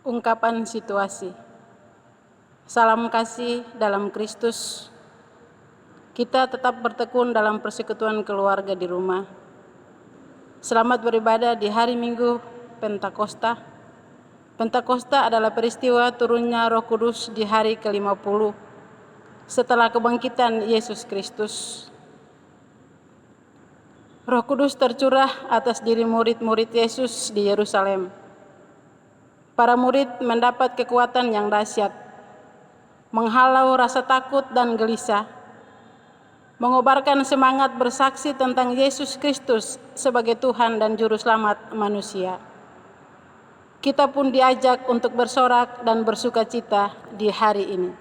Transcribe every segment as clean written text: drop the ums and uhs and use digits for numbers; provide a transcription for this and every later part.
Ungkapan situasi. Salam kasih dalam Kristus. Kita tetap bertekun dalam persekutuan keluarga di rumah. Selamat beribadah di hari Minggu Pentakosta. Pentakosta adalah peristiwa turunnya Roh Kudus di hari ke-50 setelah kebangkitan Yesus Kristus. Roh Kudus tercurah atas diri murid-murid Yesus di Yerusalem. Para murid mendapat kekuatan yang dahsyat, menghalau rasa takut dan gelisah, mengobarkan semangat bersaksi tentang Yesus Kristus sebagai Tuhan dan Juru Selamat manusia. Kita pun diajak untuk bersorak dan bersukacita di hari ini.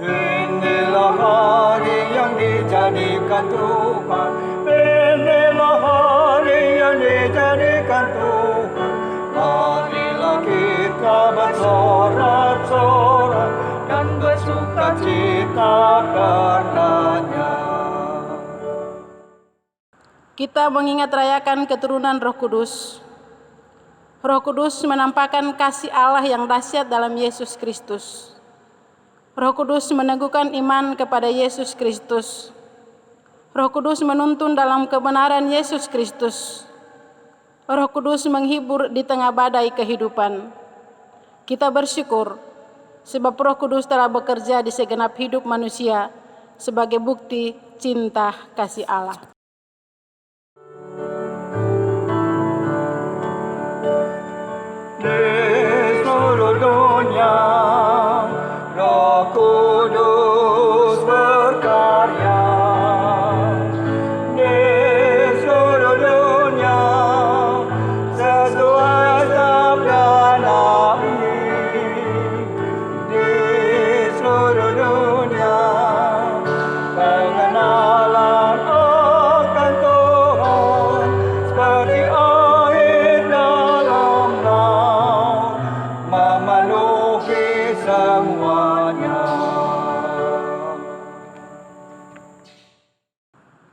Inilah hari yang dijadikan Tuhan. Inilah hari yang dijadikan Tuhan. Marilah kita bersorak-sorak dan bersukacita karenanya. Kita mengingat rayakan keturunan Roh Kudus. Roh Kudus menampakkan kasih Allah yang dahsyat dalam Yesus Kristus. Roh Kudus meneguhkan iman kepada Yesus Kristus. Roh Kudus menuntun dalam kebenaran Yesus Kristus. Roh Kudus menghibur di tengah badai kehidupan. Kita bersyukur sebab Roh Kudus telah bekerja di segenap hidup manusia sebagai bukti cinta kasih Allah. Di seluruh dunia Roh Kudus berkarya. Di seluruh dunia sesuai sabda Nabi. Di seluruh dunia pengenalan akan Tuhan seperti air dalam laut memenuhi semuanya.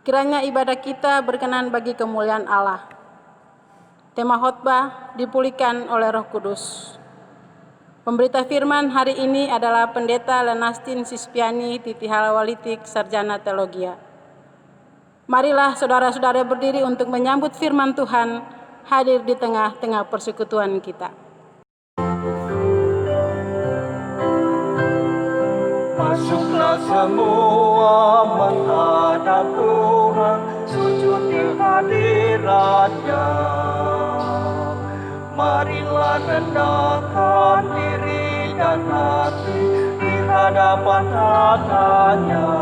Kiranya ibadah kita berkenan bagi kemuliaan Allah. Tema khotbah dipulihkan oleh Roh Kudus. Pemberita firman hari ini adalah Pendeta Lenastin Sispiani Titi Halawalitik, Sarjana Teologia. Marilah saudara-saudara berdiri untuk menyambut firman Tuhan hadir di tengah-tengah persekutuan kita. Masuklah semua menghadap Tuhan, sujud di hadirat-Nya. Marilah rendahkan diri dan hati di hadapan Hatanya.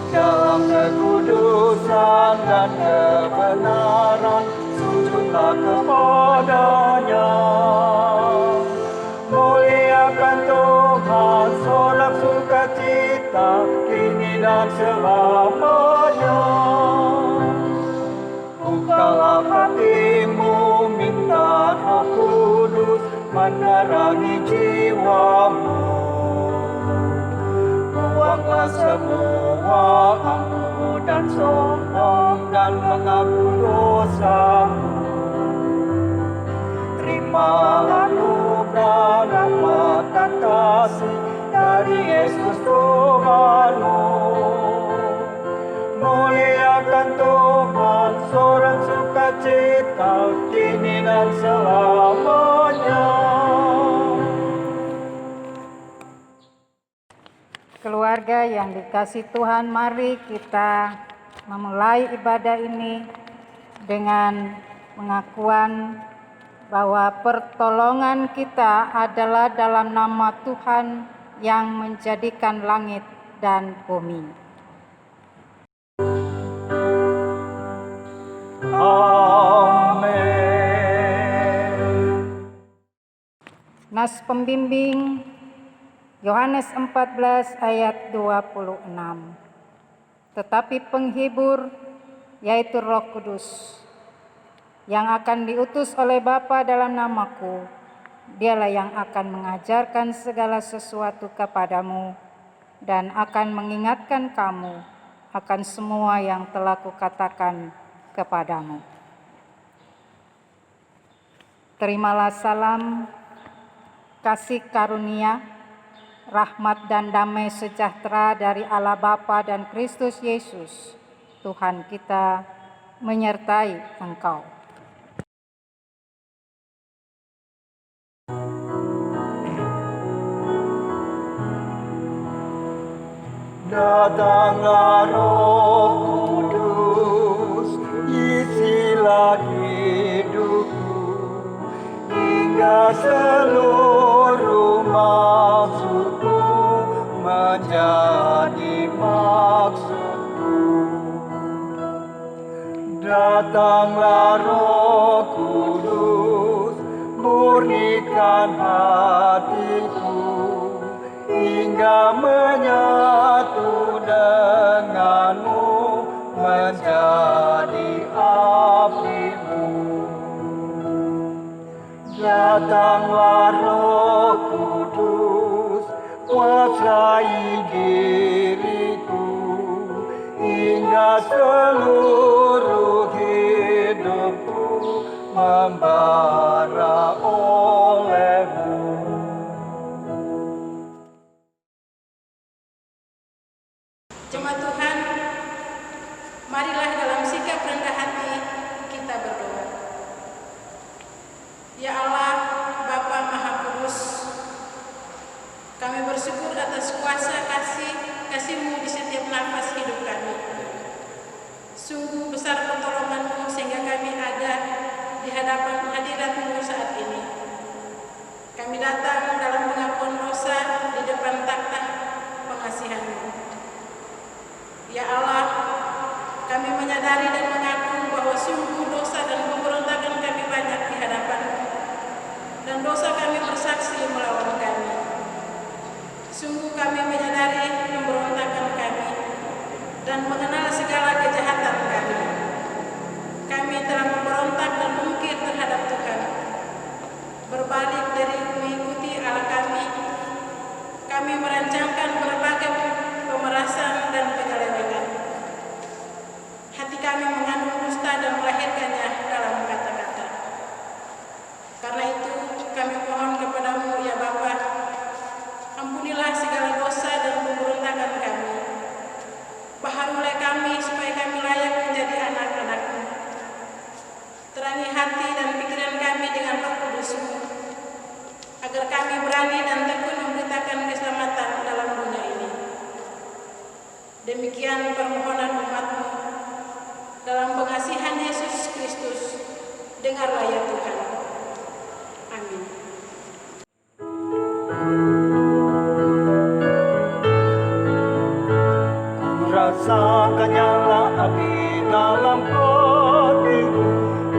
Dalam kekudusan dan kebenaran, sujudlah kepada-Nya. Muliakan Tuhan, sorak sukacita, kini dan selamanya. Bukalah hatimu, minta Roh Kudus menerangi jiwamu. Buanglah semua angkuh dan sombong dan mengaku dosamu. Terimalah anugerah rahmat dan kasih dari Yesus Tuhanmu. Muliakan Tuhan, sorak sukacita, kini dan selamanya. Keluarga yang dikasihi Tuhan, mari kita memulai ibadah ini dengan pengakuan bahwa pertolongan kita adalah dalam nama Tuhan yang menjadikan langit dan bumi. Amin. Nas pembimbing Yohanes 14 ayat 26. Tetapi penghibur, yaitu Roh Kudus, yang akan diutus oleh Bapa dalam namaku, Dialah yang akan mengajarkan segala sesuatu kepadamu dan akan mengingatkan kamu akan semua yang telah kukatakan kepadamu. Terimalah salam, kasih karunia, rahmat dan damai sejahtera dari Allah Bapa dan Kristus Yesus, Tuhan kita, menyertai engkau. Datanglah Roh Kudus, isilah hidupku, hingga seluruh maksudku menjadi maksudku. Datanglah Roh Kudus, murnikan hatiku, hingga menyatu denganmu menjadi apimu. Datanglah Roh Kudus, kuasai diriku, hingga seluruh hidupku membara olehmu. Jemaat Tuhan, marilah dalam sikap rendah hati kita berdoa. Ya Allah, Bapa Maha Kudus, kami bersyukur atas kuasa kasih-Mu di setiap nafas hidup kami. Sungguh besar pertolongan-Mu sehingga kami ada di hadapan hadirat-Mu saat ini. Kami datang dalam pengakuan dosa di depan takhta pengasihan-Mu. Ya Allah, kami menyadari dan mengaku bahwa sungguh dosa dan pemberontakan kami banyak di hadapan-Mu, dan dosa kami bersaksi melawan kami. Sungguh kami menyadari pemberontakan kami dan mengenal segala kejahatan kami. Kami telah memberontak dan mungkir terhadap Tuhan, berbalik dari mengikuti Allah kami. Kami merancangkan berbagai pemerasan dan penyelewengan. Hati kami mengandung dusta dan melahirkannya dalam kata-kata. Karena itu kami mohon kepadamu ya Bapa, ampunilah segala dosa dan pemberontakan kami. Baharulah kami supaya kami layak menjadi anak-anak-Mu. Terangi hati dan pikiran kami dengan Roh Kudus-Mu, agar kami berani dan tekun memberitakan keselamatan dalam dunia ini. Demikian permohonan umat-Mu dalam pengasihan Yesus Kristus. Dengarlah ya Tuhan. Amin. Rasakan nyala api dalam hatiku,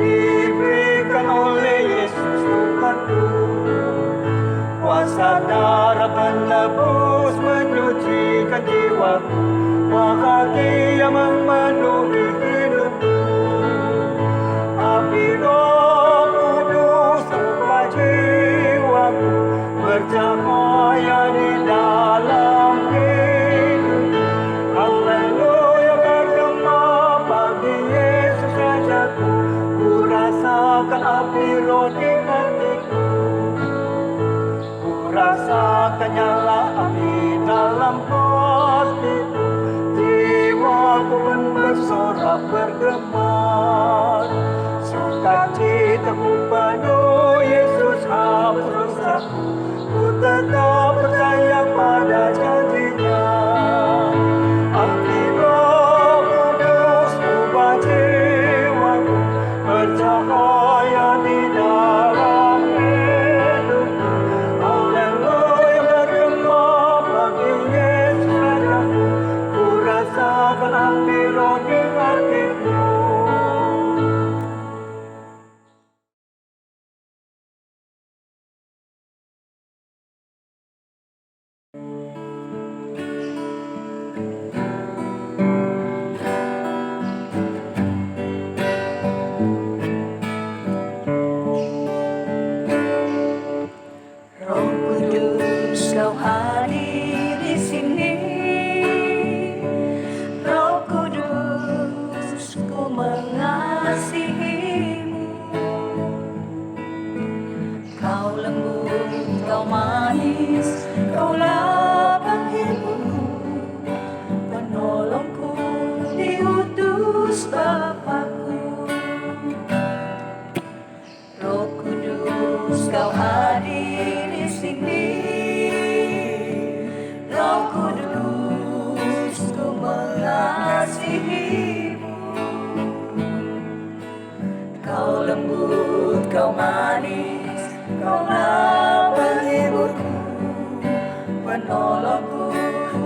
diberikan oleh Yesus Tuhanku. Kuasa darah penebus menyucikan jiwaku, bahagia memenuhi hidupku. Api Roh Kudus sampai jiwaku, bercahaya di dalam hidupku. Haleluya, bergema bagi Yesus Rajaku. Ku rasakan api Roh di hatiku, ku rasakan nyala api dalam hatiku. Jiwaku pun bersorak bergema, sukacita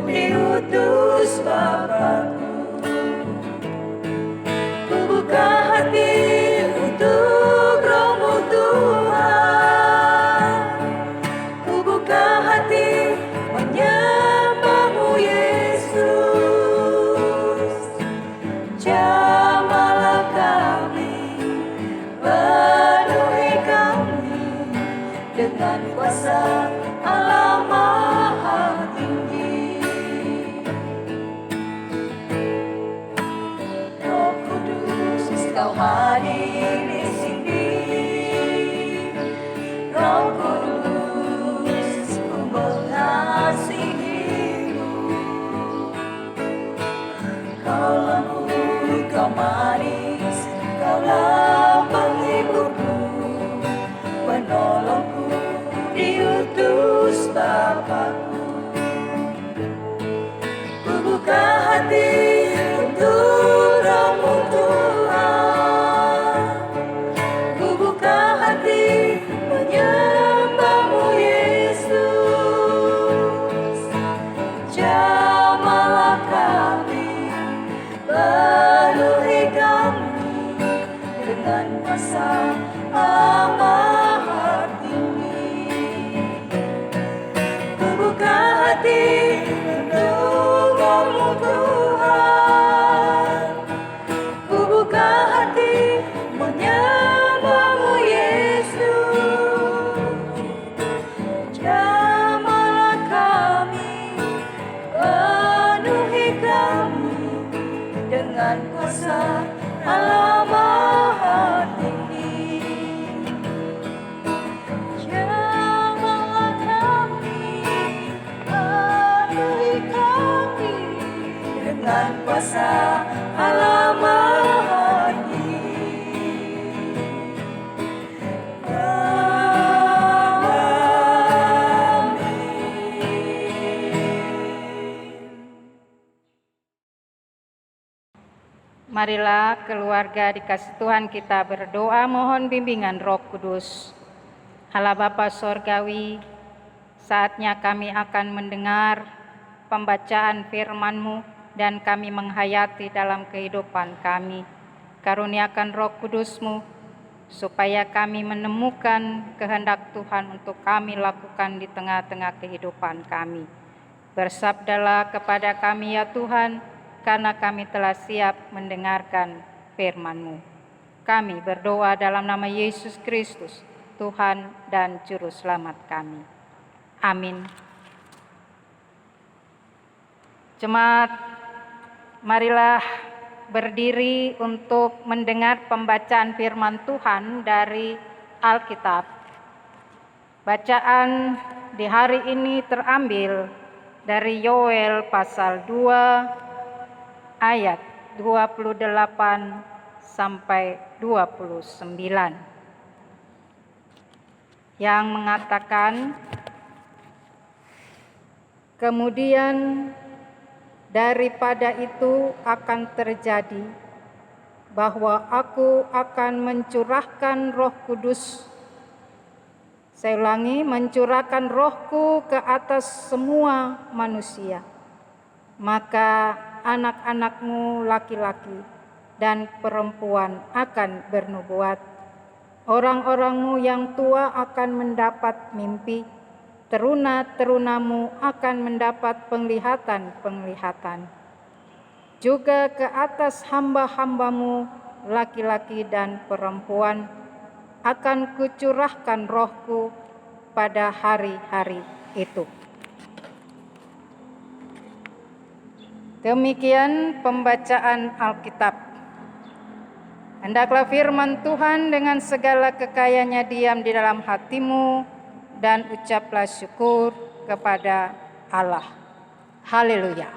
diutus Bapa-Ku. Ku buka hati untuk Roh-Mu Tuhan. Ku buka hati menyembah-Mu Yesus. Jamahlah kami, penuhi kami dengan kuasa Allah Maha Tinggi. Roh Kudus, Kau hadir di sini. Roh Kudus, Ku mengasihi-Mu. Kau lembut, Kau manis, Kaulah penghiburku, penolongku, diutus Bapa-Ku. Ku buka hati untuk Roh-Mu Tuhan. Ku buka hati menyembah-Mu Yesus. Jamahlah kami, penuhi kami dengan kuasa Allah Maha Tinggi. Ku buka hati untuk Roh-Mu Tuhan. Ku buka hati menyembah-Mu Yesus. Jamahlah kami, penuhi kami dengan kuasa Allah Maha Tinggi. Jamahlah kami, penuhi kami dengan kuasa Allah Maha Tinggi. Marilah keluarga dikasih Tuhan kita berdoa mohon bimbingan Roh Kudus. Allah Bapa Sorgawi, saatnya kami akan mendengar pembacaan firman-Mu dan kami menghayati dalam kehidupan kami. Karuniakan Roh Kudus-Mu supaya kami menemukan kehendak Tuhan untuk kami lakukan di tengah-tengah kehidupan kami. Bersabdalah kepada kami ya Tuhan, karena kami telah siap mendengarkan firman-Mu. Kami berdoa dalam nama Yesus Kristus, Tuhan dan Juru Selamat kami. Amin. Jemaat, marilah berdiri untuk mendengar pembacaan firman Tuhan dari Alkitab. Bacaan di hari ini terambil dari Yoel pasal 2 ayat 28 sampai 29 yang mengatakan, kemudian daripada itu akan terjadi bahwa aku akan mencurahkan Roh Kudus. Saya ulangi, mencurahkan Rohku ke atas semua manusia. Maka anak-anakmu laki-laki dan perempuan akan bernubuat. Orang-orangmu yang tua akan mendapat mimpi. Teruna-terunamu akan mendapat penglihatan-penglihatan. Juga ke atas hamba-hambamu laki-laki dan perempuan akan kucurahkan Rohku pada hari-hari itu. Demikian pembacaan Alkitab. Hendaklah firman Tuhan dengan segala kekayaannya diam di dalam hatimu dan ucaplah syukur kepada Allah. Haleluya.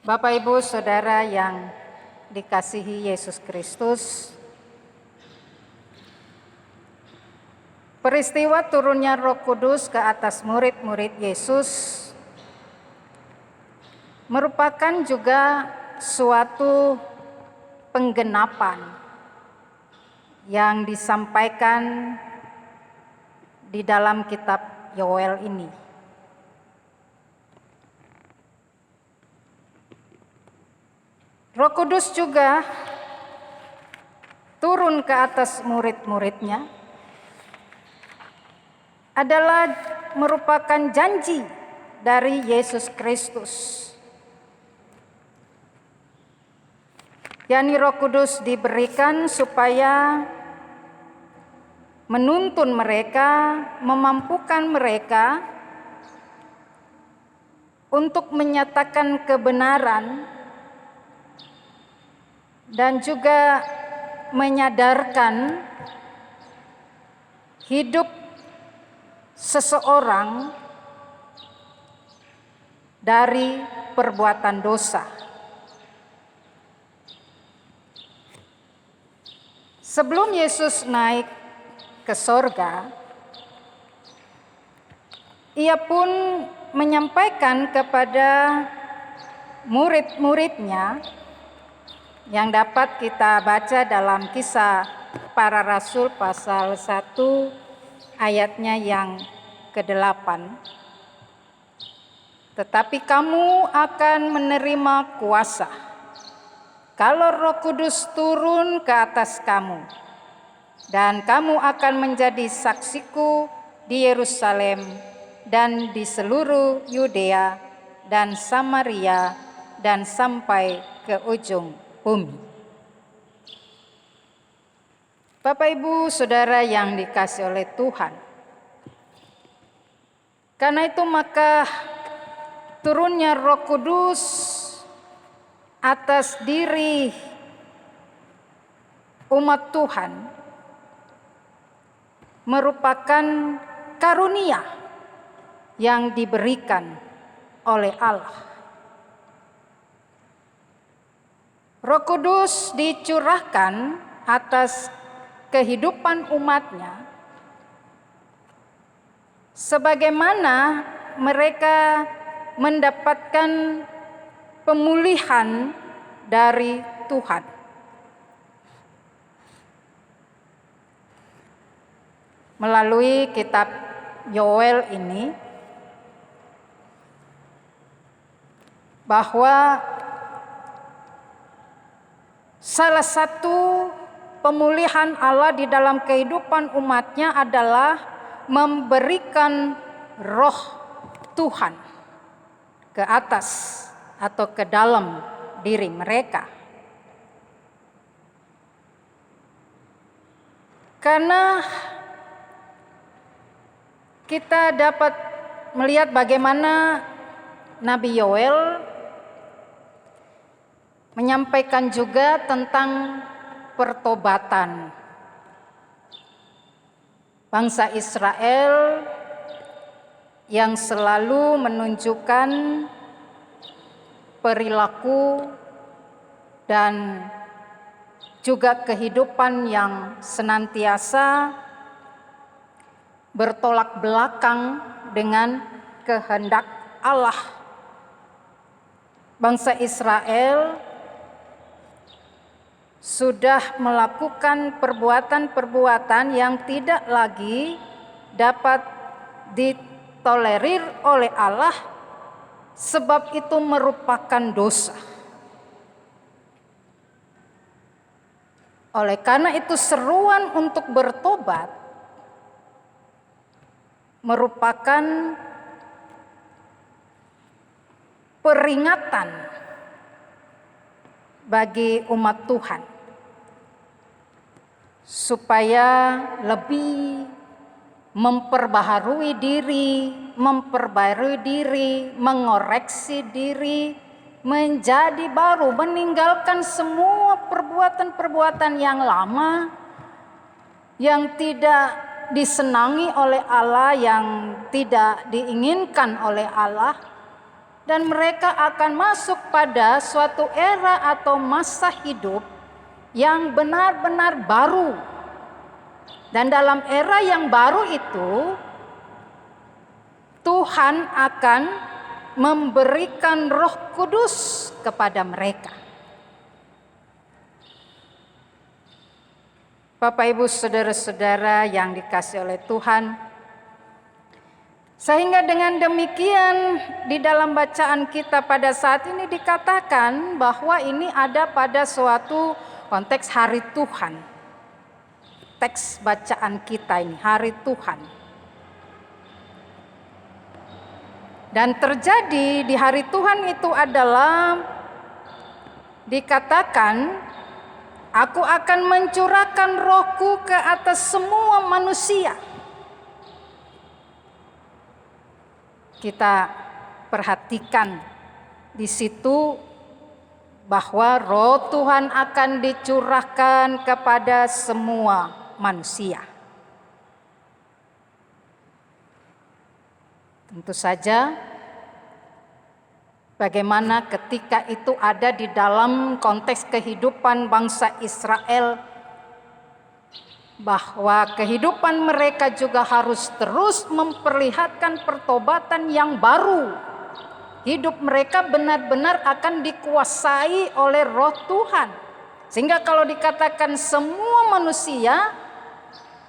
Bapak, Ibu, Saudara yang dikasihi Yesus Kristus, peristiwa turunnya Roh Kudus ke atas murid-murid Yesus merupakan juga suatu penggenapan yang disampaikan di dalam kitab Yoel ini. Roh Kudus juga turun ke atas murid-muridnya adalah merupakan janji dari Yesus Kristus. yakni Roh Kudus diberikan supaya menuntun mereka, memampukan mereka untuk menyatakan kebenaran dan juga menyadarkan hidup seseorang dari perbuatan dosa. Sebelum Yesus naik ke sorga, ia pun menyampaikan kepada murid-muridnya yang dapat kita baca dalam Kisah Para Rasul pasal 1 ayatnya yang ke-8. Tetapi kamu akan menerima kuasa kalau Roh Kudus turun ke atas kamu, dan kamu akan menjadi saksiku di Yerusalem dan di seluruh Yudea dan Samaria dan sampai ke ujung bumi. Bapak, Ibu, Saudara yang dikasihi oleh Tuhan, karena itu maka turunnya Roh Kudus atas diri umat Tuhan merupakan karunia yang diberikan oleh Allah. Roh Kudus dicurahkan atas kehidupan umatnya sebagaimana mereka mendapatkan pemulihan dari Tuhan. Melalui kitab Yoel ini, bahwa salah satu pemulihan Allah di dalam kehidupan umatnya adalah memberikan roh Tuhan ke atas atau ke dalam diri mereka. Karena kita dapat melihat bagaimana Nabi Yoel menyampaikan juga tentang pertobatan bangsa Israel yang selalu menunjukkan perilaku dan juga kehidupan yang senantiasa bertolak belakang dengan kehendak Allah. Bangsa Israel sudah melakukan perbuatan-perbuatan yang tidak lagi dapat ditolerir oleh Allah, sebab itu merupakan dosa. Oleh karena itu seruan untuk bertobat merupakan peringatan bagi umat Tuhan supaya lebih memperbaharui diri, mengoreksi diri, menjadi baru, meninggalkan semua perbuatan-perbuatan yang lama yang tidak disenangi oleh Allah, yang tidak diinginkan oleh Allah, dan mereka akan masuk pada suatu era atau masa hidup yang benar-benar baru. Dan dalam era yang baru itu, Tuhan akan memberikan Roh Kudus kepada mereka. Bapak, Ibu, saudara-saudara yang dikasihi oleh Tuhan, sehingga dengan demikian di dalam bacaan kita pada saat ini dikatakan bahwa ini ada pada suatu konteks hari Tuhan. Teks bacaan kita ini hari Tuhan. Dan terjadi di hari Tuhan itu adalah dikatakan, aku akan mencurahkan rohku ke atas semua manusia. Kita perhatikan di situ bahwa roh Tuhan akan dicurahkan kepada semua manusia. Tentu saja bagaimana ketika itu ada di dalam konteks kehidupan bangsa Israel, bahwa kehidupan mereka juga harus terus memperlihatkan pertobatan yang baru. Hidup mereka benar-benar akan dikuasai oleh Roh Tuhan. Sehingga kalau dikatakan semua manusia,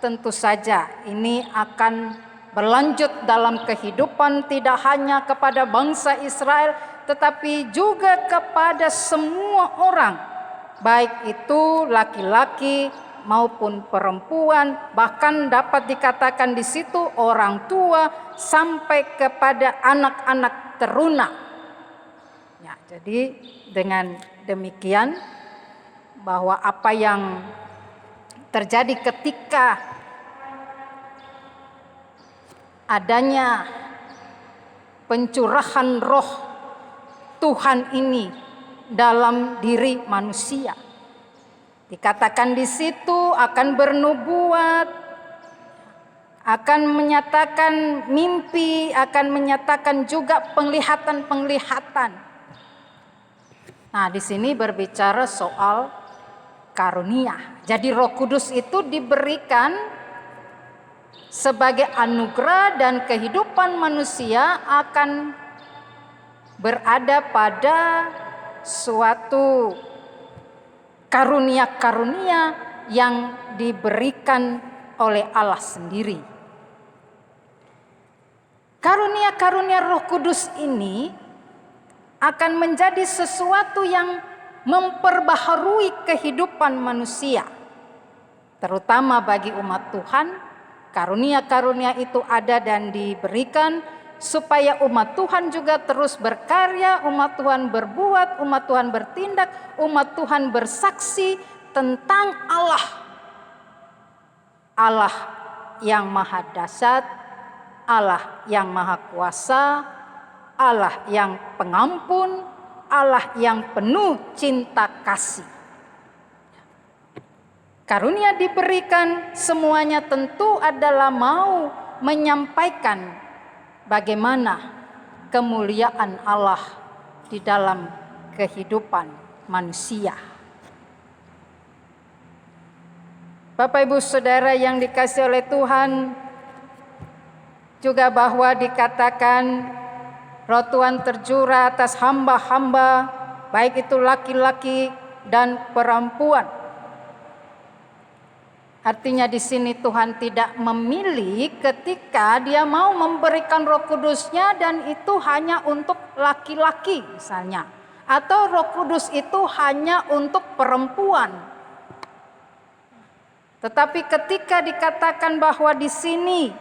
tentu saja ini akan berlanjut dalam kehidupan tidak hanya kepada bangsa Israel, tetapi juga kepada semua orang, baik itu laki-laki maupun perempuan, bahkan dapat dikatakan di situ orang tua sampai kepada anak-anak teruna. Ya, jadi dengan demikian bahwa apa yang terjadi ketika adanya pencurahan roh Tuhan ini dalam diri manusia, dikatakan di situ akan bernubuat, akan menyatakan mimpi, akan menyatakan juga penglihatan-penglihatan. Nah, di sini berbicara soal karunia. Jadi Roh Kudus itu diberikan sebagai anugerah dan kehidupan manusia akan berada pada suatu karunia-karunia yang diberikan oleh Allah sendiri. Karunia-karunia Roh Kudus ini akan menjadi sesuatu yang memperbaharui kehidupan manusia. Terutama bagi umat Tuhan, karunia-karunia itu ada dan diberikan supaya umat Tuhan juga terus berkarya, umat Tuhan berbuat, umat Tuhan bertindak, umat Tuhan bersaksi tentang Allah. Allah yang maha dahsyat, Allah yang maha kuasa, Allah yang pengampun, Allah yang penuh cinta kasih. Karunia diberikan semuanya tentu adalah mau menyampaikan bagaimana kemuliaan Allah di dalam kehidupan manusia. Bapak, Ibu, Saudara yang dikasihi oleh Tuhan, juga bahwa dikatakan Roh Tuhan tercurah atas hamba-hamba, baik itu laki-laki dan perempuan. Artinya di sini Tuhan tidak memilih ketika Dia mau memberikan Roh Kudus-Nya dan itu hanya untuk laki-laki misalnya, atau Roh Kudus itu hanya untuk perempuan. Tetapi ketika dikatakan bahwa di sini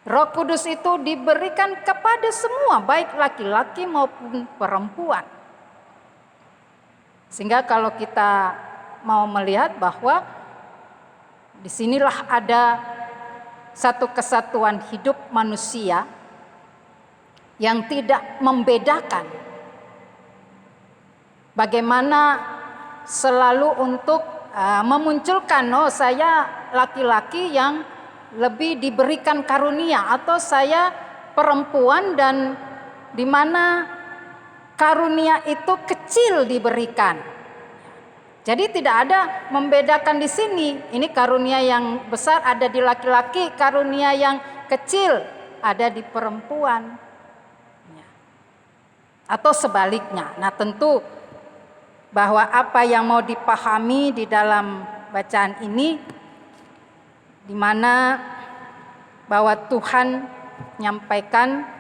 Roh Kudus itu diberikan kepada semua, baik laki-laki maupun perempuan. Sehingga kalau kita mau melihat bahwa disinilah ada satu kesatuan hidup manusia yang tidak membedakan. Bagaimana selalu untuk memunculkan, oh saya laki-laki yang lebih diberikan karunia, atau saya perempuan dan di mana karunia itu kecil diberikan. Jadi tidak ada membedakan di sini. Ini karunia yang besar ada di laki-laki, karunia yang kecil ada di perempuan. Atau sebaliknya. Nah, tentu bahwa apa yang mau dipahami di dalam bacaan ini, di mana bahwa Tuhan menyampaikan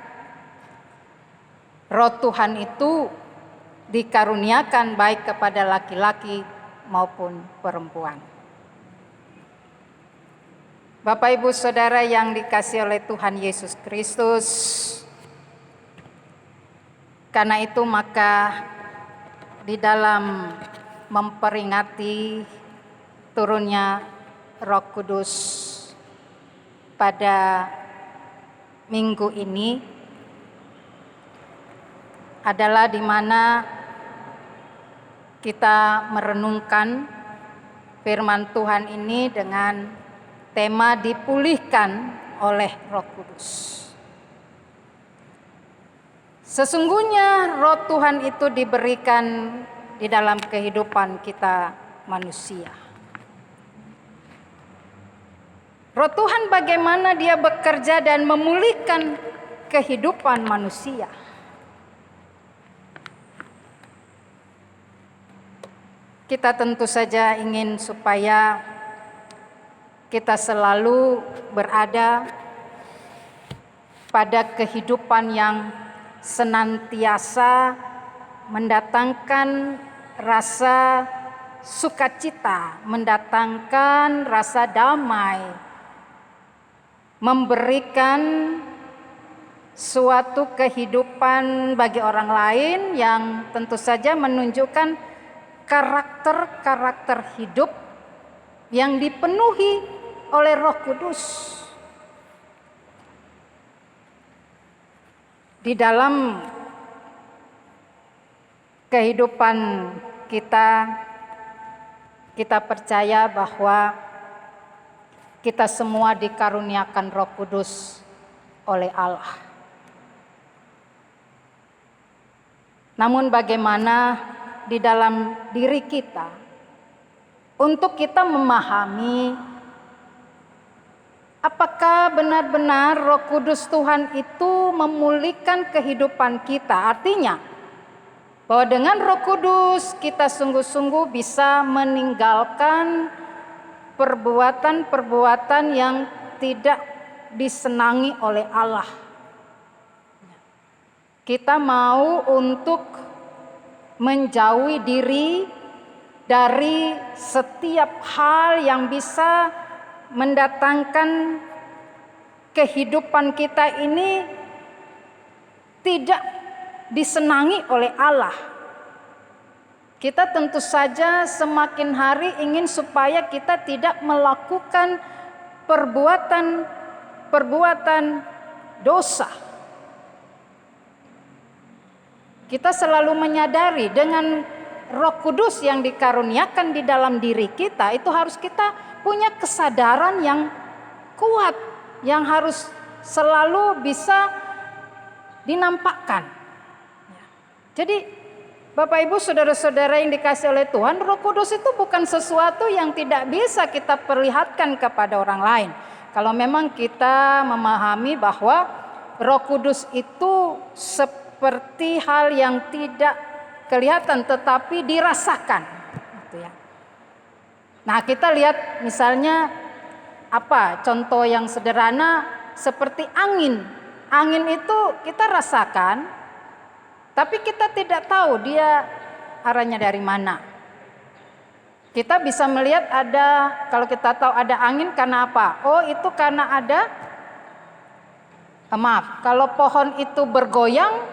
Roh Tuhan itu dikaruniakan baik kepada laki-laki maupun perempuan. Bapak Ibu Saudara yang dikasihi oleh Tuhan Yesus Kristus, karena itu maka di dalam memperingati turunnya Roh Kudus pada minggu ini adalah di mana kita merenungkan firman Tuhan ini dengan tema dipulihkan oleh Roh Kudus. Sesungguhnya Roh Tuhan itu diberikan di dalam kehidupan kita manusia. Roh Tuhan bagaimana Dia bekerja dan memulihkan kehidupan manusia. Kita tentu saja ingin supaya kita selalu berada pada kehidupan yang senantiasa mendatangkan rasa sukacita, mendatangkan rasa damai, memberikan suatu kehidupan bagi orang lain yang tentu saja menunjukkan karakter-karakter hidup yang dipenuhi oleh Roh Kudus. Di dalam kehidupan kita percaya bahwa kita semua dikaruniakan Roh Kudus oleh Allah. Namun bagaimana di dalam diri kita untuk kita memahami apakah benar-benar Roh Kudus Tuhan itu memulihkan kehidupan kita. Artinya bahwa dengan Roh Kudus kita sungguh-sungguh bisa meninggalkan perbuatan-perbuatan yang tidak disenangi oleh Allah. Kita mau untuk menjauhi diri dari setiap hal yang bisa mendatangkan kehidupan kita ini tidak disenangi oleh Allah. Kita tentu saja semakin hari ingin supaya kita tidak melakukan perbuatan dosa. Kita selalu menyadari dengan Roh Kudus yang dikaruniakan di dalam diri kita, itu harus kita punya kesadaran yang kuat, yang harus selalu bisa dinampakkan. Jadi Bapak Ibu Saudara-saudara yang dikasihi oleh Tuhan, Roh Kudus itu bukan sesuatu yang tidak bisa kita perlihatkan kepada orang lain. Kalau memang kita memahami bahwa Roh Kudus itu seperti hal yang tidak kelihatan tetapi dirasakan, gitu ya. Nah, kita lihat misalnya contoh yang sederhana seperti angin. Angin itu kita rasakan, tapi kita tidak tahu dia arahnya dari mana. Kita bisa melihat kalau kita tahu ada angin karena apa? Oh, itu karena ada kalau pohon itu bergoyang,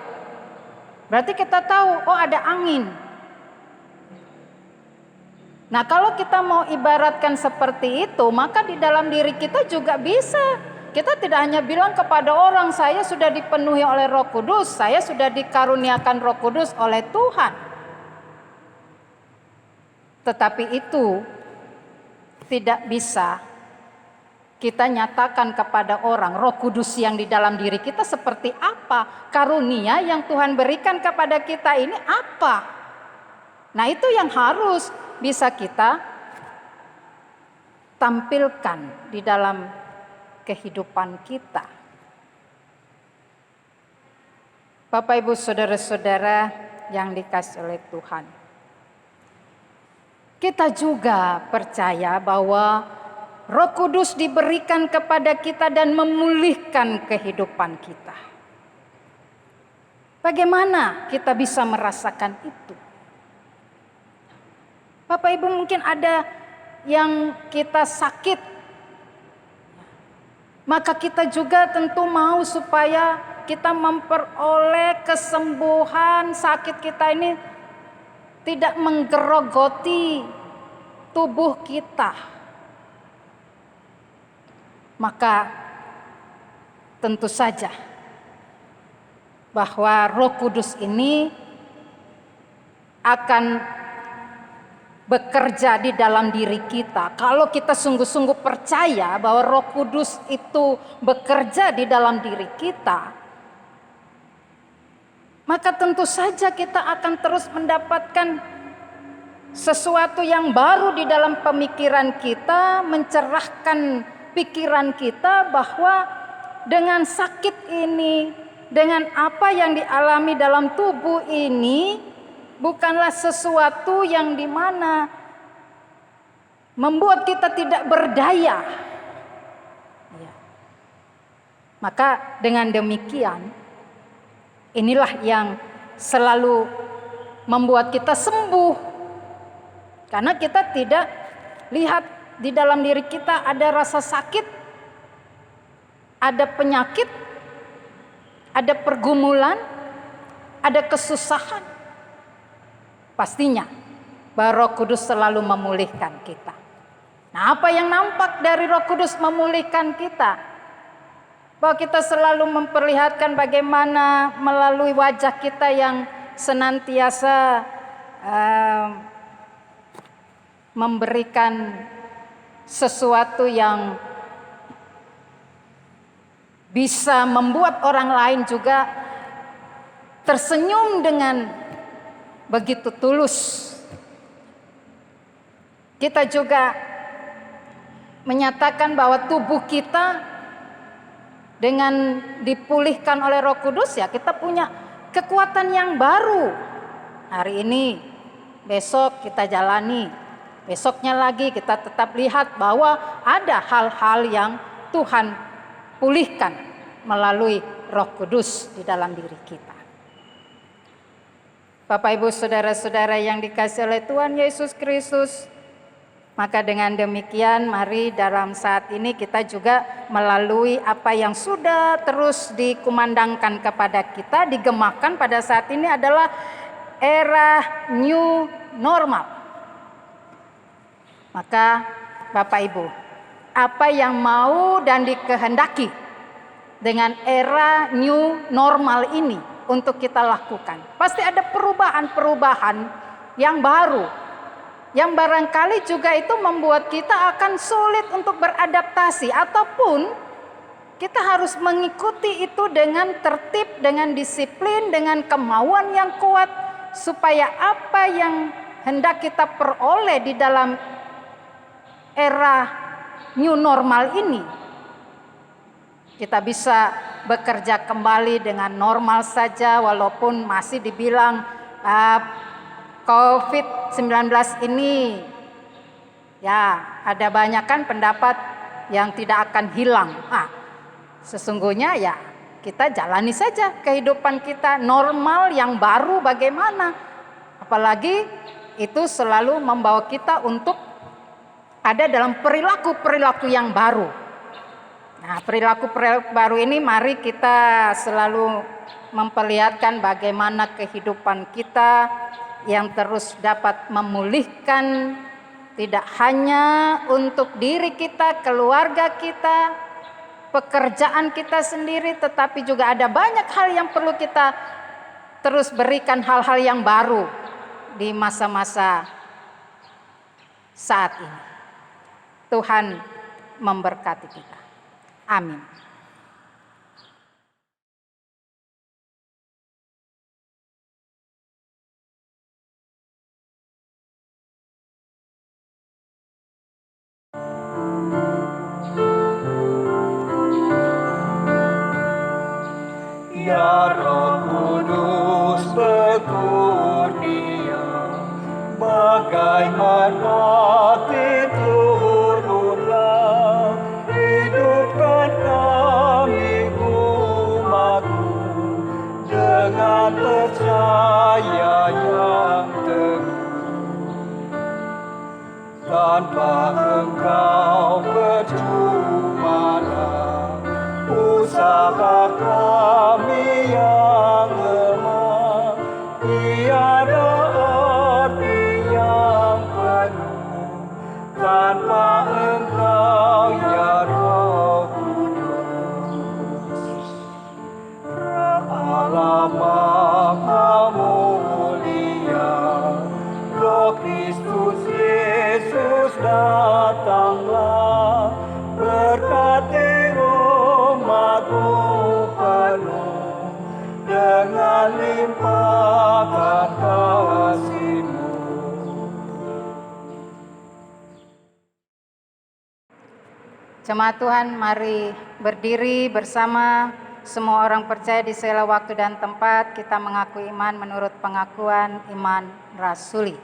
berarti kita tahu, oh ada angin. Nah, kalau kita mau ibaratkan seperti itu, maka di dalam diri kita juga bisa. Kita tidak hanya bilang kepada orang, saya sudah dipenuhi oleh Roh Kudus, saya sudah dikaruniakan Roh Kudus oleh Tuhan. Tetapi itu tidak bisa Kita nyatakan kepada orang Roh Kudus yang di dalam diri kita seperti apa, karunia yang Tuhan berikan kepada kita ini apa. Nah, itu yang harus bisa kita tampilkan di dalam kehidupan kita. Bapak Ibu saudara-saudara yang dikasihi oleh Tuhan, kita juga percaya bahwa Roh Kudus diberikan kepada kita dan memulihkan kehidupan kita. Bagaimana kita bisa merasakan itu? Bapak Ibu, mungkin ada yang kita sakit, maka kita juga tentu mau supaya kita memperoleh kesembuhan. Sakit kita ini tidak menggerogoti tubuh kita. Maka tentu saja bahwa Roh Kudus ini akan bekerja di dalam diri kita. Kalau kita sungguh-sungguh percaya bahwa Roh Kudus itu bekerja di dalam diri kita, maka tentu saja kita akan terus mendapatkan sesuatu yang baru di dalam pemikiran kita, mencerahkan pikiran kita bahwa dengan sakit ini, dengan apa yang dialami dalam tubuh ini, bukanlah sesuatu yang dimana membuat kita tidak berdaya. Ya. Maka dengan demikian, inilah yang selalu membuat kita sembuh. Karena kita tidak lihat di dalam diri kita ada rasa sakit, ada penyakit, ada pergumulan, ada kesusahan. Pastinya bahwa Roh Kudus selalu memulihkan kita. Nah, apa yang nampak dari Roh Kudus memulihkan kita? Bahwa kita selalu memperlihatkan bagaimana melalui wajah kita yang senantiasa memberikan sesuatu yang bisa membuat orang lain juga tersenyum dengan begitu tulus. Kita juga menyatakan bahwa tubuh kita dengan dipulihkan oleh Roh Kudus, ya kita punya kekuatan yang baru. Hari ini, besok kita jalani. Besoknya lagi kita tetap lihat bahwa ada hal-hal yang Tuhan pulihkan melalui Roh Kudus di dalam diri kita. Bapak Ibu saudara-saudara yang dikasihi oleh Tuhan Yesus Kristus, maka dengan demikian mari dalam saat ini kita juga melalui apa yang sudah terus dikumandangkan kepada kita, digemakan pada saat ini adalah era new normal. Maka Bapak Ibu, apa yang mau dan dikehendaki dengan era new normal ini untuk kita lakukan? Pasti ada perubahan-perubahan yang baru, yang barangkali juga itu membuat kita akan sulit untuk beradaptasi, ataupun kita harus mengikuti itu dengan tertib, dengan disiplin, dengan kemauan yang kuat, supaya apa yang hendak kita peroleh di dalam era new normal ini, kita bisa bekerja kembali dengan normal saja, walaupun masih dibilang COVID-19 ini, ya ada banyak kan pendapat yang tidak akan hilang. Sesungguhnya ya kita jalani saja kehidupan kita normal yang baru bagaimana. Apalagi itu selalu membawa kita untuk ada dalam perilaku-perilaku yang baru. Nah, perilaku baru ini mari kita selalu memperlihatkan bagaimana kehidupan kita yang terus dapat memulihkan, tidak hanya untuk diri kita, keluarga kita, pekerjaan kita sendiri, tetapi juga ada banyak hal yang perlu kita terus berikan, hal-hal yang baru di masa-masa saat ini. Tuhan memberkati kita. Amin. Ya Roh Kudus berkurnia, bagaimana turunlah, hidupkan kami umat-Mu dengan percaya yang teguh. Tanpa Engkau percumalah usaha kami yang lemah, tiada arti yang penuh tanpa Engkau ya Roh Kudus. Allah Maha Mulia, Roh Kristus Yesus datanglah, berkati umat-Mu penuh dengan limpahkan kasih-Mu. Jemaat Tuhan, mari berdiri bersama semua orang percaya di segala waktu dan tempat. Kita mengaku iman menurut pengakuan iman rasuli.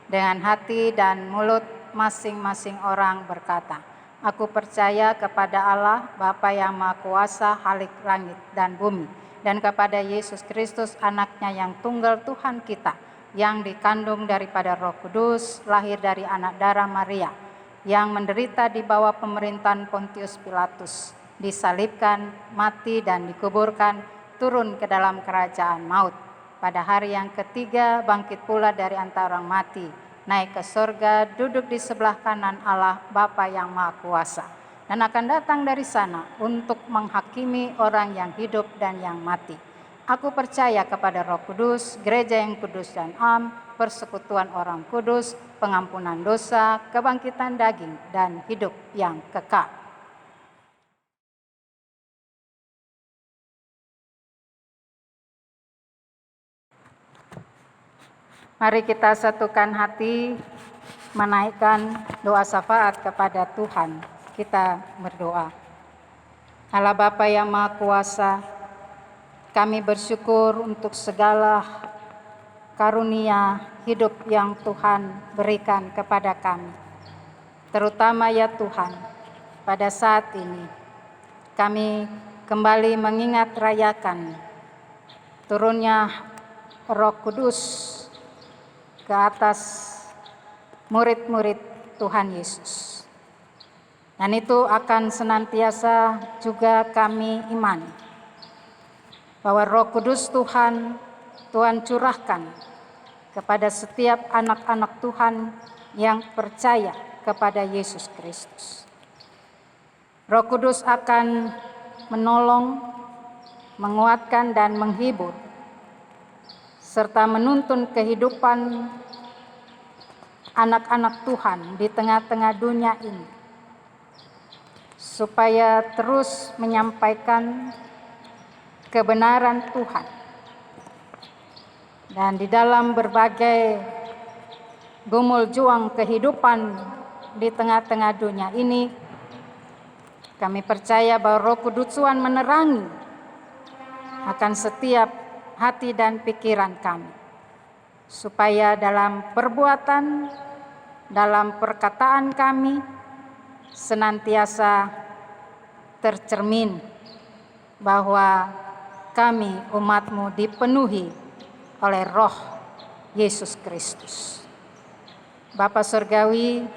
Dengan hati dan mulut masing-masing orang berkata, aku percaya kepada Allah, Bapa yang Maha Kuasa, Khalik langit dan bumi, dan kepada Yesus Kristus, anaknya yang tunggal Tuhan kita, yang dikandung daripada Roh Kudus, lahir dari anak darah Maria, yang menderita di bawah pemerintahan Pontius Pilatus, disalibkan, mati dan dikuburkan, turun ke dalam kerajaan maut. Pada hari yang ketiga bangkit pula dari antara orang mati, naik ke surga, duduk di sebelah kanan Allah Bapa yang Maha Kuasa, dan akan datang dari sana untuk menghakimi orang yang hidup dan yang mati. Aku percaya kepada Roh Kudus, gereja yang kudus dan am, persekutuan orang kudus, pengampunan dosa, kebangkitan daging, dan hidup yang kekal. Mari kita satukan hati, menaikkan doa syafaat kepada Tuhan. Kita berdoa. Allah Bapa yang Maha Kuasa, kami bersyukur untuk segala karunia hidup yang Tuhan berikan kepada kami. Terutama ya Tuhan, pada saat ini kami kembali mengingat rayakan turunnya Roh Kudus ke atas murid-murid Tuhan Yesus. Dan itu akan senantiasa juga kami imani bahwa Roh Kudus Tuhan curahkan kepada setiap anak-anak Tuhan yang percaya kepada Yesus Kristus. Roh Kudus akan menolong, menguatkan dan menghibur, serta menuntun kehidupan anak-anak Tuhan di tengah-tengah dunia ini, supaya terus menyampaikan kebenaran Tuhan. Dan di dalam berbagai gumul juang kehidupan di tengah-tengah dunia ini, kami percaya bahwa Roh Kudus Tuhan menerangi akan setiap hati dan pikiran kami, supaya dalam perbuatan, dalam perkataan kami senantiasa tercermin bahwa kami umat-Mu dipenuhi oleh Roh Yesus Kristus. Bapa Surgawi,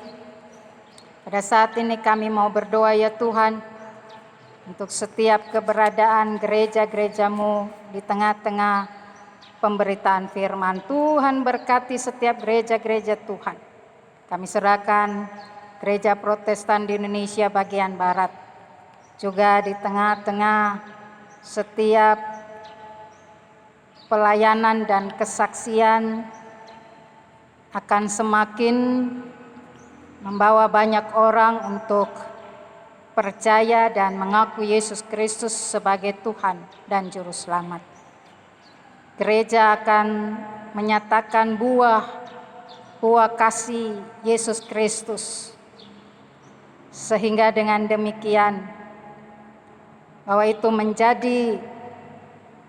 pada saat ini kami mau berdoa ya Tuhan, untuk setiap keberadaan gereja-gereja-Mu di tengah-tengah pemberitaan firman. Tuhan berkati setiap gereja-gereja Tuhan. Kami serahkan gereja Protestan di Indonesia bagian Barat, juga di tengah-tengah setiap pelayanan dan kesaksian akan semakin membawa banyak orang untuk percaya dan mengaku Yesus Kristus sebagai Tuhan dan Juru Selamat. Gereja akan menyatakan buah kasih Yesus Kristus, sehingga dengan demikian bahwa itu menjadi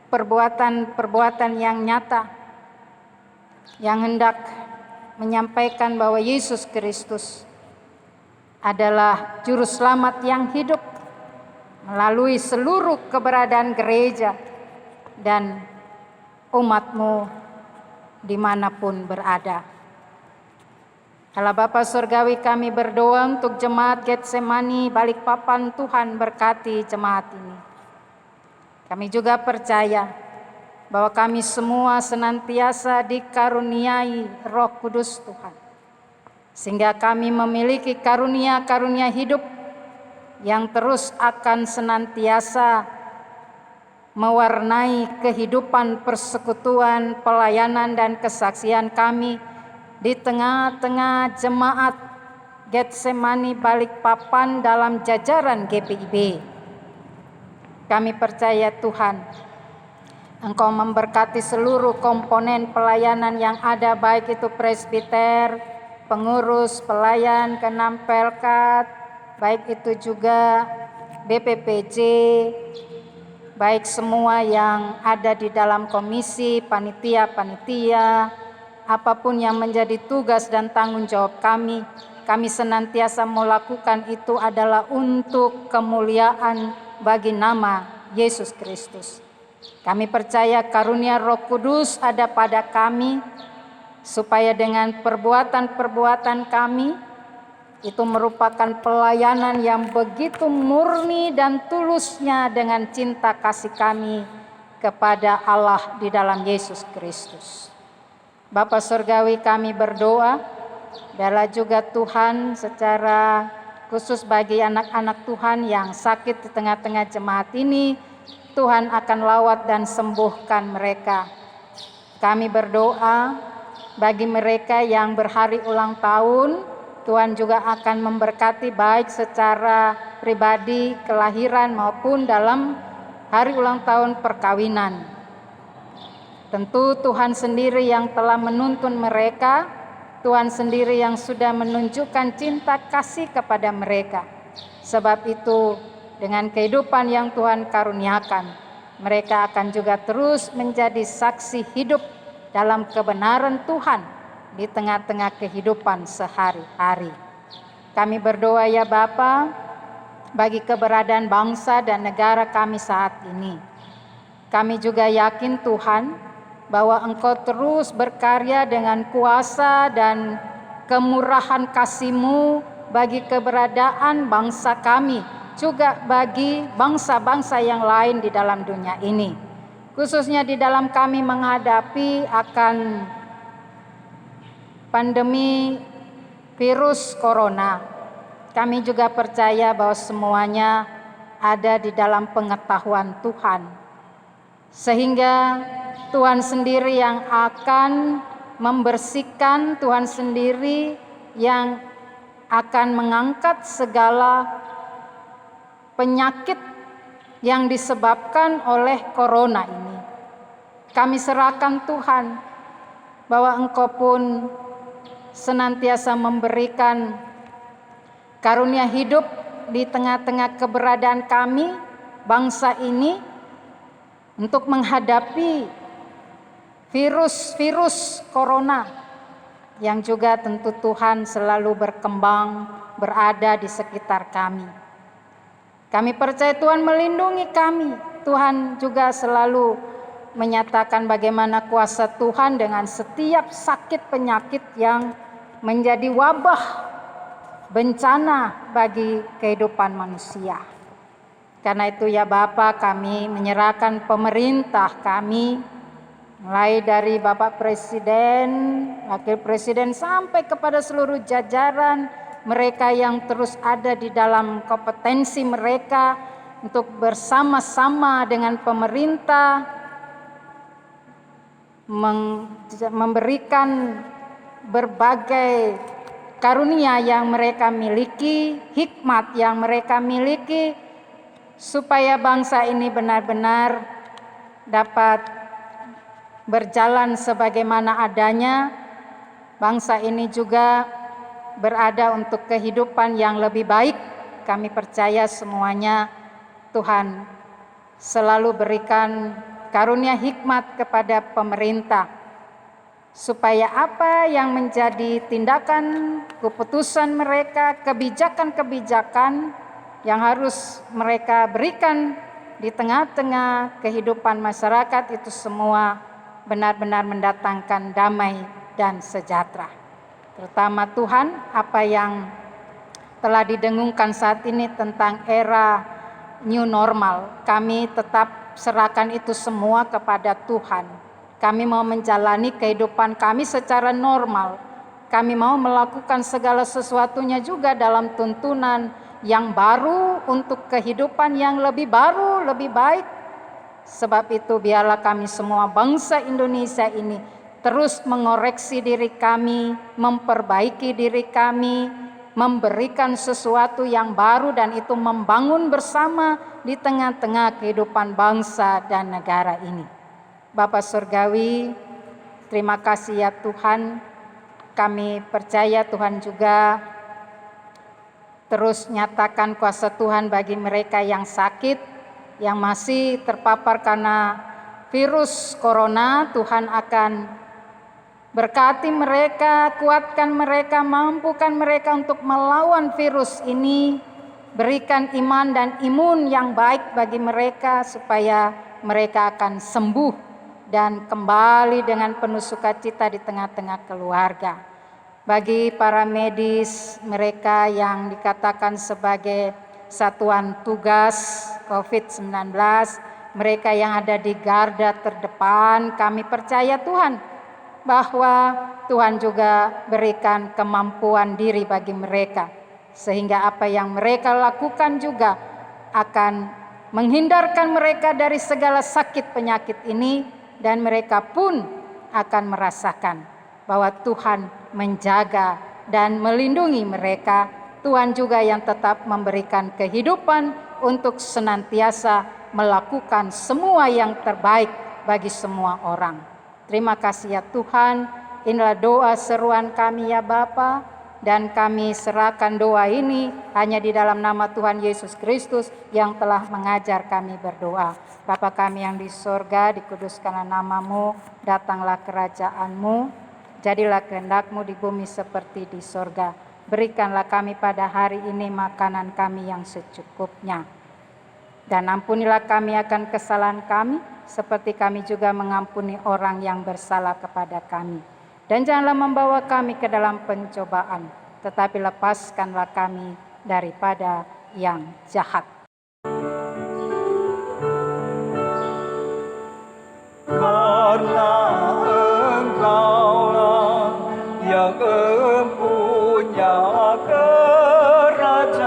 perbuatan-perbuatan yang nyata yang hendak menyampaikan bahwa Yesus Kristus adalah Juru Selamat yang hidup melalui seluruh keberadaan gereja dan umatmu dimanapun berada. Allah Bapa Surgawi, kami berdoa untuk jemaat Getsemani Balikpapan. Tuhan berkati jemaat ini. Kami juga percaya bahwa kami semua senantiasa dikaruniai Roh Kudus Tuhan, sehingga kami memiliki karunia-karunia hidup yang terus akan senantiasa mewarnai kehidupan persekutuan, pelayanan, dan kesaksian kami di tengah-tengah jemaat Getsemani Balikpapan dalam jajaran GPIB. Kami percaya Tuhan, Engkau memberkati seluruh komponen pelayanan yang ada, baik itu presbiter, pengurus, pelayan, Kenam Pelkat, baik itu juga BPPJ, baik semua yang ada di dalam komisi, panitia-panitia, apapun yang menjadi tugas dan tanggung jawab kami senantiasa melakukan itu adalah untuk kemuliaan bagi nama Yesus Kristus. Kami percaya karunia Roh Kudus ada pada kami, supaya dengan perbuatan-perbuatan kami itu merupakan pelayanan yang begitu murni dan tulusnya dengan cinta kasih kami kepada Allah di dalam Yesus Kristus. Bapa Surgawi, kami berdoa, biarlah juga Tuhan secara khusus bagi anak-anak Tuhan yang sakit di tengah-tengah jemaat ini, Tuhan akan lawat dan sembuhkan mereka. Kami berdoa bagi mereka yang berhari ulang tahun, Tuhan juga akan memberkati baik secara pribadi, kelahiran maupun dalam hari ulang tahun perkawinan. Tentu Tuhan sendiri yang telah menuntun mereka, Tuhan sendiri yang sudah menunjukkan cinta kasih kepada mereka. Sebab itu dengan kehidupan yang Tuhan karuniakan, mereka akan juga terus menjadi saksi hidup dalam kebenaran Tuhan di tengah-tengah kehidupan sehari-hari. Kami berdoa ya Bapa, bagi keberadaan bangsa dan negara kami saat ini. Kami juga yakin Tuhan, bahwa Engkau terus berkarya dengan kuasa dan kemurahan kasih-Mu bagi keberadaan bangsa kami, juga bagi bangsa-bangsa yang lain di dalam dunia ini. Khususnya di dalam kami menghadapi akan pandemi virus corona. Kami juga percaya bahwa semuanya ada di dalam pengetahuan Tuhan. Sehingga Tuhan sendiri yang akan membersihkan, Tuhan sendiri yang akan mengangkat segala penyakit yang disebabkan oleh corona ini. Kami serahkan Tuhan bahwa Engkau pun senantiasa memberikan karunia hidup di tengah-tengah keberadaan kami, bangsa ini, untuk menghadapi virus corona yang juga tentu Tuhan selalu berkembang, berada di sekitar kami. Kami percaya Tuhan melindungi kami. Tuhan juga selalu menyatakan bagaimana kuasa Tuhan dengan setiap sakit penyakit yang menjadi wabah, bencana bagi kehidupan manusia. Karena itu ya Bapa, kami menyerahkan pemerintah kami, mulai dari Bapak Presiden, Wakil Presiden, sampai kepada seluruh jajaran mereka yang terus ada di dalam kompetensi mereka untuk bersama-sama dengan pemerintah memberikan berbagai karunia yang mereka miliki, hikmat yang mereka miliki, supaya bangsa ini benar-benar dapat berjalan sebagaimana adanya. Bangsa ini juga berada untuk kehidupan yang lebih baik. Kami percaya semuanya Tuhan selalu berikan karunia hikmat kepada pemerintah, supaya apa yang menjadi tindakan, keputusan mereka, kebijakan-kebijakan yang harus mereka berikan di tengah-tengah kehidupan masyarakat itu semua benar-benar mendatangkan damai dan sejahtera. Terutama Tuhan, apa yang telah didengungkan saat ini tentang era new normal, kami tetap serahkan itu semua kepada Tuhan. Kami mau menjalani kehidupan kami secara normal. Kami mau melakukan segala sesuatunya juga dalam tuntunan yang baru untuk kehidupan yang lebih baru, lebih baik. Sebab itu biarlah kami semua bangsa Indonesia ini terus mengoreksi diri kami, memperbaiki diri kami, memberikan sesuatu yang baru, dan itu membangun bersama di tengah-tengah kehidupan bangsa dan negara ini. Bapa Surgawi, terima kasih ya Tuhan. Kami percaya Tuhan juga terus nyatakan kuasa Tuhan bagi mereka yang sakit, yang masih terpapar karena virus corona. Tuhan akan berkati mereka, kuatkan mereka, mampukan mereka untuk melawan virus ini. Berikan iman dan imun yang baik bagi mereka supaya mereka akan sembuh dan kembali dengan penuh sukacita di tengah-tengah keluarga. Bagi para medis, mereka yang dikatakan sebagai satuan tugas COVID-19, mereka yang ada di garda terdepan, kami percaya Tuhan bahwa Tuhan juga berikan kemampuan diri bagi mereka, sehingga apa yang mereka lakukan juga akan menghindarkan mereka dari segala sakit penyakit ini, dan mereka pun akan merasakan bahwa Tuhan menjaga dan melindungi mereka. Tuhan juga yang tetap memberikan kehidupan untuk senantiasa melakukan semua yang terbaik bagi semua orang. Terima kasih ya Tuhan, inilah doa seruan kami ya Bapa, dan kami serahkan doa ini hanya di dalam nama Tuhan Yesus Kristus yang telah mengajar kami berdoa. Bapa kami yang di sorga, dikuduskanlah namamu, datanglah kerajaanmu, jadilah kehendak-Mu di bumi seperti di sorga. Berikanlah kami pada hari ini makanan kami yang secukupnya. Dan ampunilah kami akan kesalahan kami, seperti kami juga mengampuni orang yang bersalah kepada kami. Dan janganlah membawa kami ke dalam pencobaan, tetapi lepaskanlah kami daripada yang jahat. Karena Engkaulah yang empunya kerajaan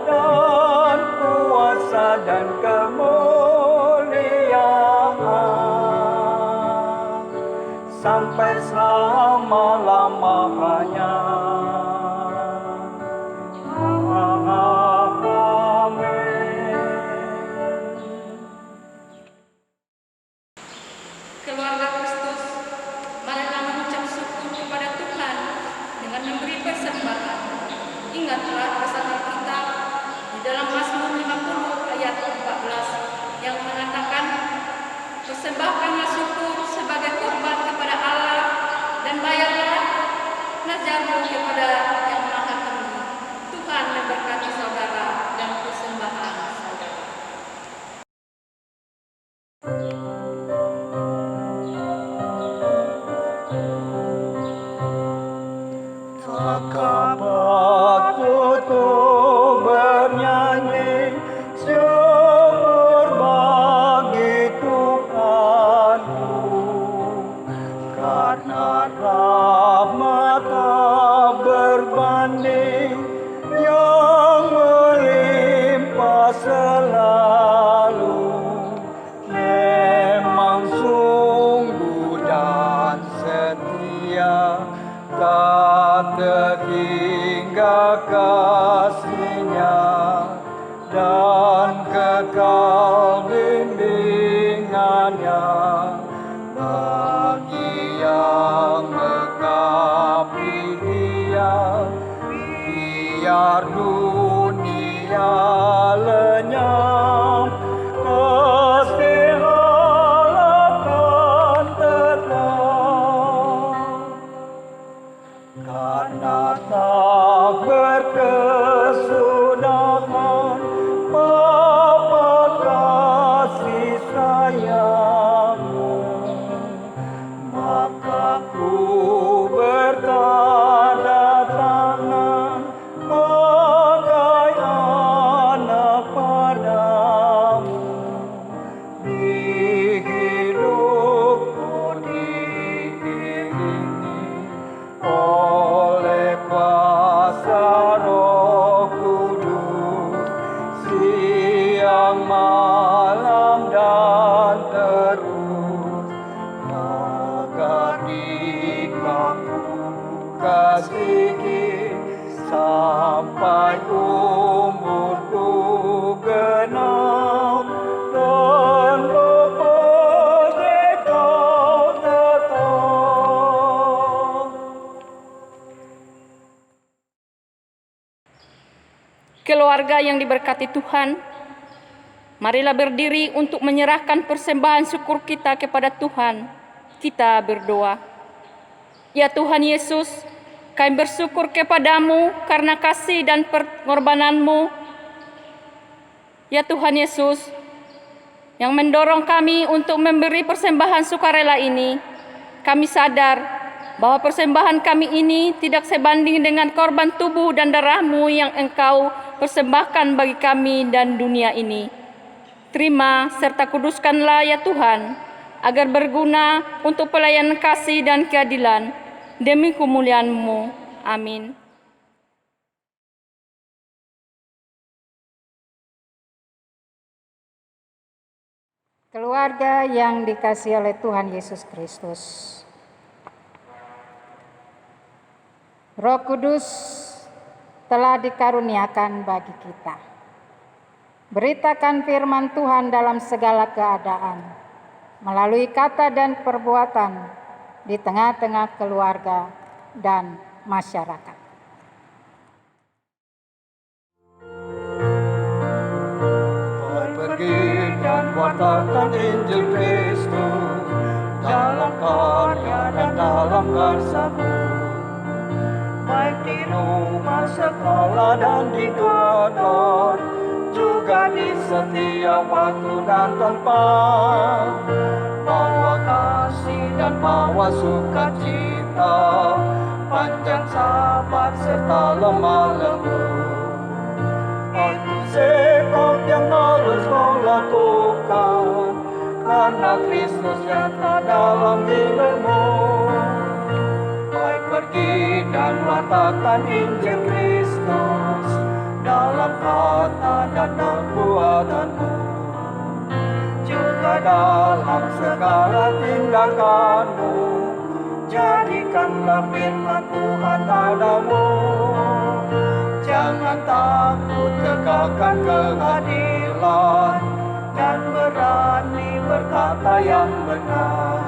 dan kuasa dan kemuliaan sampai selama-lamanya. Keluarga Kristus, marilah mengucap syukur kepada Tuhan dengan memberi persembahan. Ingatlah pesan kita di dalam Mazmur 50 ayat 14 yang mengatakan, persembahkanlah syukur sebagai korban kepada Allah dan bayarlah nazarmu kepada Yang Maha Tinggi. Tuhan memberkati saudara dan persembahan saudara. Kapan tutup bernyanyi syukur bagi Tuhanku, karena rahmat berbanding yang melimpah selalu. bagi yang mengabdi Dia, biar dunia lenyap, kesehatan tetap. Karena tak berkesudahan Bapa kasih sayang-Mu, maka ku bertanda tangan bagai anak padamu. Di hidupku diiringi oleh kuasa Roh Kudus, siang malam dan terus, agar di kamu kasihi sampai umurku genap dan berperdeka tetap. Keluarga yang diberkati Tuhan, marilah berdiri untuk menyerahkan persembahan syukur kita kepada Tuhan. Kita berdoa. Ya Tuhan Yesus, kami bersyukur kepadamu karena kasih dan pengorbanan-Mu. Ya Tuhan Yesus, yang mendorong kami untuk memberi persembahan sukarela ini, kami sadar bahwa persembahan kami ini tidak sebanding dengan korban tubuh dan darah-Mu yang Engkau persembahkan bagi kami dan dunia ini. Terima serta kuduskanlah ya Tuhan, agar berguna untuk pelayanan kasih dan keadilan, demi kemuliaan-Mu. Amin. Keluarga yang dikasihi oleh Tuhan Yesus Kristus, Roh Kudus telah dikaruniakan bagi kita. Beritakan firman Tuhan dalam segala keadaan, melalui kata dan perbuatan di tengah-tengah keluarga dan masyarakat. Pergi dan wartakan Injil Kristus dalam karya dan dalam karsamu, baik di rumah sekolah dan di kantor, juga di setiap waktu dan tempat. Bawa kasih dan bawa sukacita, panjang sabar serta lemah lembut. Itu sikap yang harus kau lakukan, karena Kristus nyata dalam hidupmu. Baik pergi dan wartakan Injil Kristus dalam kata dan perbuatanmu, juga dalam segala tindakanmu. Jadikanlah firman Tuhan padamu. Jangan takut tegakkan keadilan, dan berani berkata yang benar.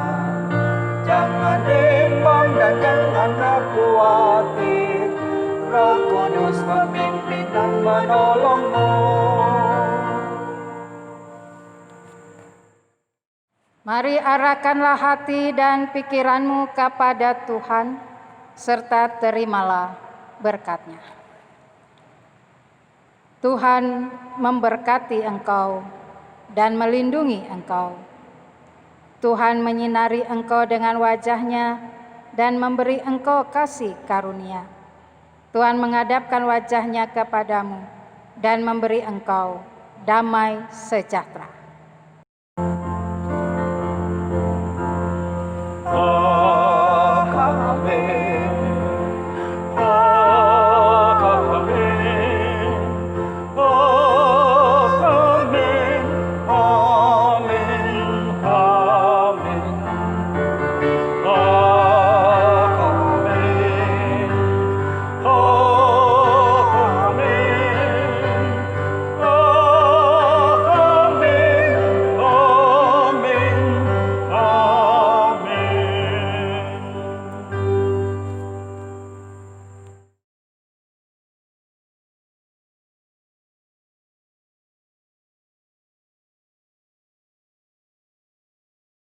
Jangan bimbang dan jangan khawatir, Roh Kudus memimpin dan menolongmu. Mari arahkanlah hati dan pikiranmu kepada Tuhan, serta terimalah berkat-Nya. Tuhan memberkati engkau dan melindungi engkau. Tuhan menyinari engkau dengan wajah-Nya dan memberi engkau kasih karunia. Tuhan menghadapkan wajah-Nya kepadamu dan memberi engkau damai sejahtera.